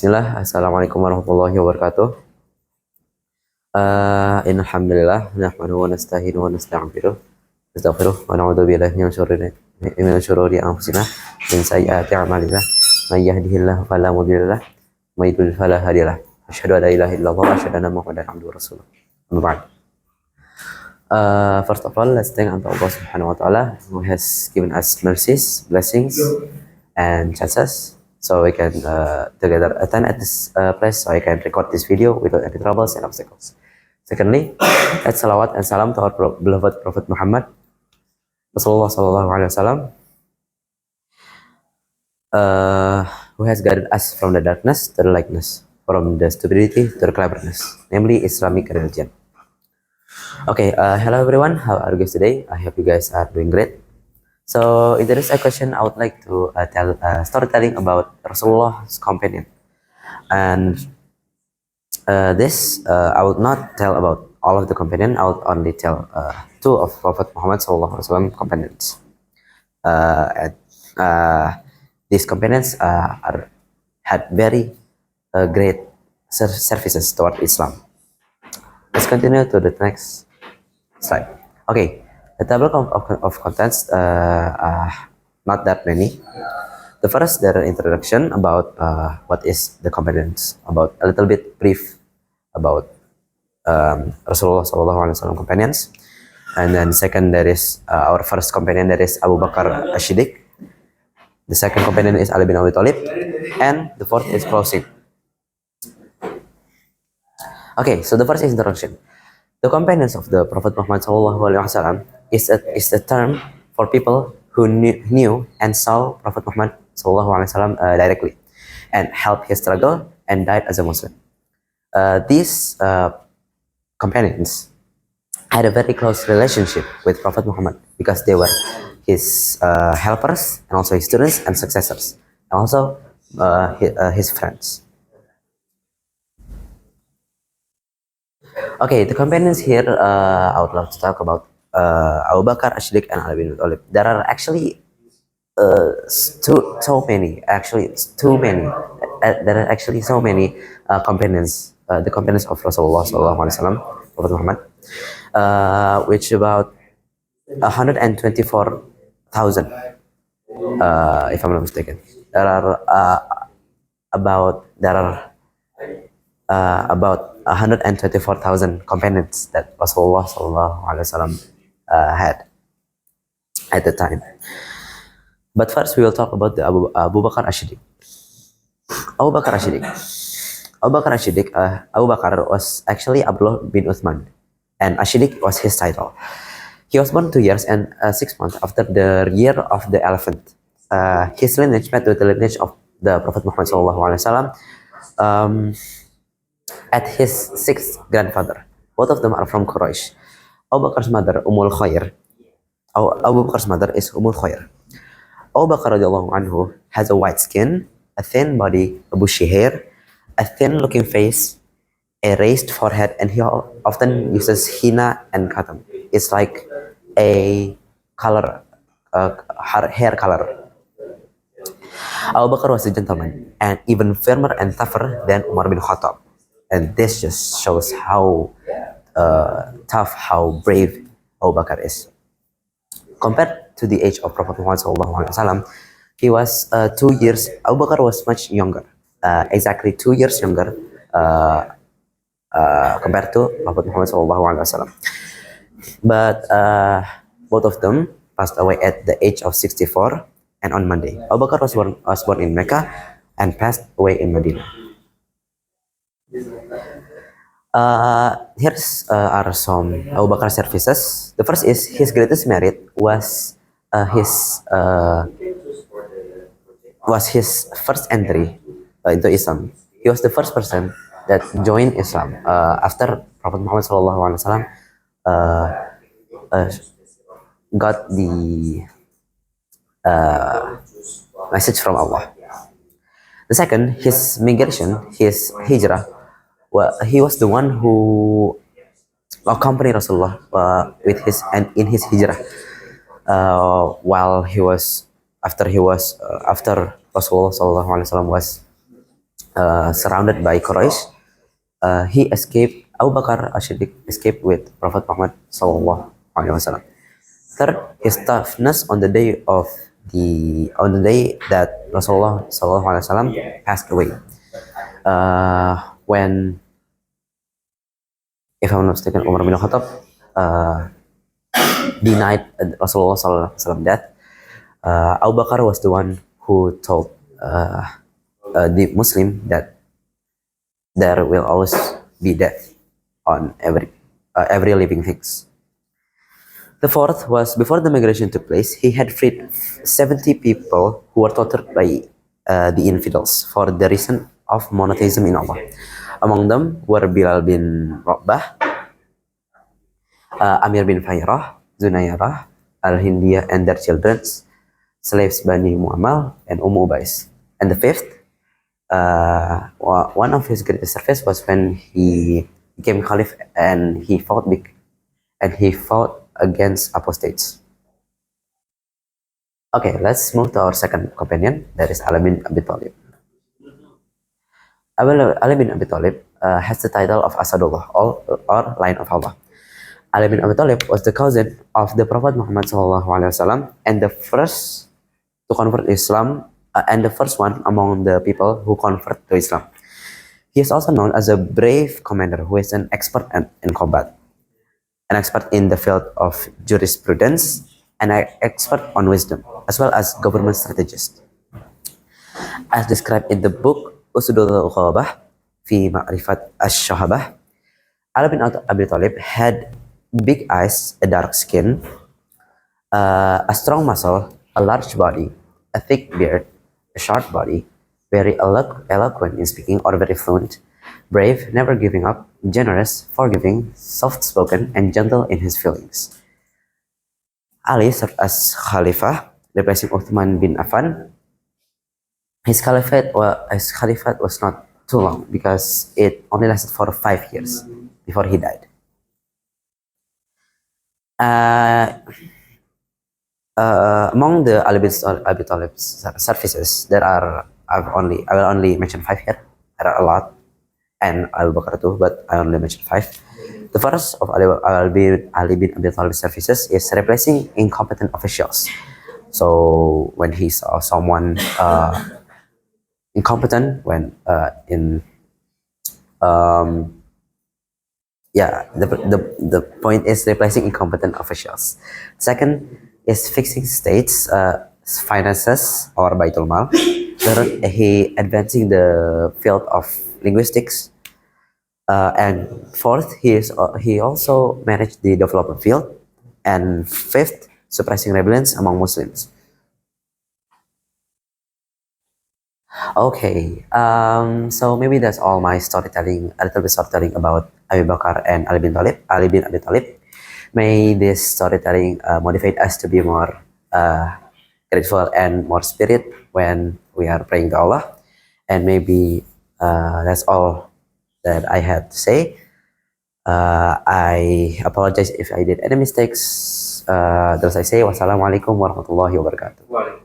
Bismillah, Assalamualaikum warahmatullahi wabarakatuh. Innal hamdalillah nahmaduhu wa nasta'inuhu wa nastaghfiruh wa na'udzu billahi min syururi anfusina min sayyiati a'malina may yahdihillahu fala mudhillalah wa may yudlil fala hadiyalah. Asyhadu an la ilaha illallah wa asyhadu anna Muhammadan abduhu wa rasuluh. Amma ba'd. First of all, let's thank Allah Subhanahu wa Ta'ala who has given us mercies, blessings, and chances, so we can together attend at this place, so I can record this video without any troubles and obstacles. Secondly, let's salawat and salam to our beloved Prophet Muhammad Rasulullah Sallallahu Alaihi Wasallam, who has guided us from the darkness to the lightness, from the stupidity to the cleverness, namely Islamic religion. Okay, hello everyone, how are you guys today? I hope you guys are doing great. So, if there is a question, I would like to tell storytelling about Rasulullah's companion. And I would not tell about all of the companion. I would only tell two of Prophet Muhammad SAW companions. These companions had very great services toward Islam. Let's continue to the next slide. Okay. The table of contents not that many. The first, their introduction about what is the companions, about a little bit brief about Rasulullah SAW companions. And then second, there is our first companion, that is Abu Bakar As-Siddiq. The second companion is Ali bin Abi Thalib, and the fourth is closing. Okay, so the first is introduction. The companions of the Prophet Muhammad SAW is a term for people who knew and saw Prophet Muhammad SAW directly and helped his struggle and died as a Muslim. These companions had a very close relationship with Prophet Muhammad because they were his helpers and also his students and successors, and also his friends. Okay, the companions here, I would love to talk about Abu Bakar As-Siddiq and Ali bin Abi Thalib. There are actually so many. There are actually so many companions, the companions of Rasulullah SAW, Prophet Muhammad, which about 124,000, if I'm not mistaken. There are about 124,000 companions that Rasulullah SAW had at the time. But first, we will talk about the Abu Bakar As-Siddiq. Abu Bakar As-Siddiq. Abu Bakar was actually Abdullah bin Uthman, and As-Siddiq was his title. He was born 2 years and 6 months after the year of the elephant. His lineage met with the lineage of the Prophet Muhammad SAW. At his sixth grandfather. Both of them are from Quraysh. Abu Bakar's mother, Abu Bakar's mother is Ummul Khair. Abu Bakar radiallahu anhu has a white skin, a thin body, a bushy hair, a thin-looking face, a raised forehead, and he often uses henna and khatam. It's like a color, hair color. Abu Bakar was a gentleman and even firmer and tougher than Umar bin Khattab. And this just shows how tough, how brave Abu Bakar is. Compared to the age of Prophet Muhammad SAW, he was 2 years, Abu Bakar was much younger, exactly 2 years younger compared to Prophet Muhammad SAW. But both of them passed away at the age of 64 and on Monday. Abu Bakar was born in Mecca and passed away in Medina. Here's are some Abu Bakar services. The first is his greatest merit was his first entry into Islam. He was the first person that joined Islam after Prophet Muhammad SAW got the message from Allah. The second, his migration, his hijrah. Well, he was the one who accompanied Rasulullah in his hijrah while he was after Rasulullah SAW was surrounded by Quraysh, he escaped. Abu Bakr as-Siddiq escaped with Prophet Muhammad sallallahu alaihi wasallam. Third, his toughness on the day that Rasulullah sallallahu alaihi wasallam passed away. When, if I'm not mistaken, Umar bin Khattab denied Rasulullah sallallahu alaihi wasallam death. Abu Bakr was the one who told the Muslim that there will always be death on every living things. The fourth was before the migration took place, he had freed 70 people who were tortured by the infidels for the reason of monotheism in Allah. Among them were Bilal bin Rabah, Amir bin Fayrah, Zunayrah, Al-Hindiyah and their children, slaves Bani Mu'amal and Ubais. And the fifth, one of his greatest service was when he became caliph and he fought against apostates. Okay, let's move to our second companion, that is Ali bin Abi Thalib. Ali bin Abi Thalib has the title of Asadullah, or Lion of Allah. Ali bin Abi Thalib was the cousin of the Prophet Muhammad SAW and the first to convert Islam and the first one among the people who convert to Islam. He is also known as a brave commander who is an expert in combat, an expert in the field of jurisprudence, and an expert on wisdom, as well as government strategist. As described in the book Usudul Ghabah fi Ma'rifat Ash-Shahabah, Ali bin Abi Thalib had big eyes, a dark skin, a strong muscle, a large body, a thick beard, a short body, very eloquent in speaking or very fluent, brave, never giving up, generous, forgiving, soft-spoken, and gentle in his feelings. Ali served as Khalifah, replacing Uthman bin Affan. His caliphate was not too long because it only lasted for 5 years before he died. Among the Ali bin Abi Thalib's services, I will only mention 5 here. There are a lot, and Abu Bakr too, but I only mentioned 5. The first of Ali bin Abi Thalib's services is replacing incompetent officials. So when he saw someone incompetent, the point is replacing incompetent officials. Second is fixing states' finances or Baitul Mal. Third, he advancing the field of linguistics. And fourth, he also managed the development field. And fifth, suppressing rebellions among Muslims. Okay, so maybe that's all my storytelling, a little bit storytelling about Abu Bakr and Ali bin Abi Thalib. May this storytelling motivate us to be more grateful and more spirit when we are praying to Allah. And maybe that's all that I had to say. I apologize if I did any mistakes. Thus I say, wassalamualaikum warahmatullahi wabarakatuh.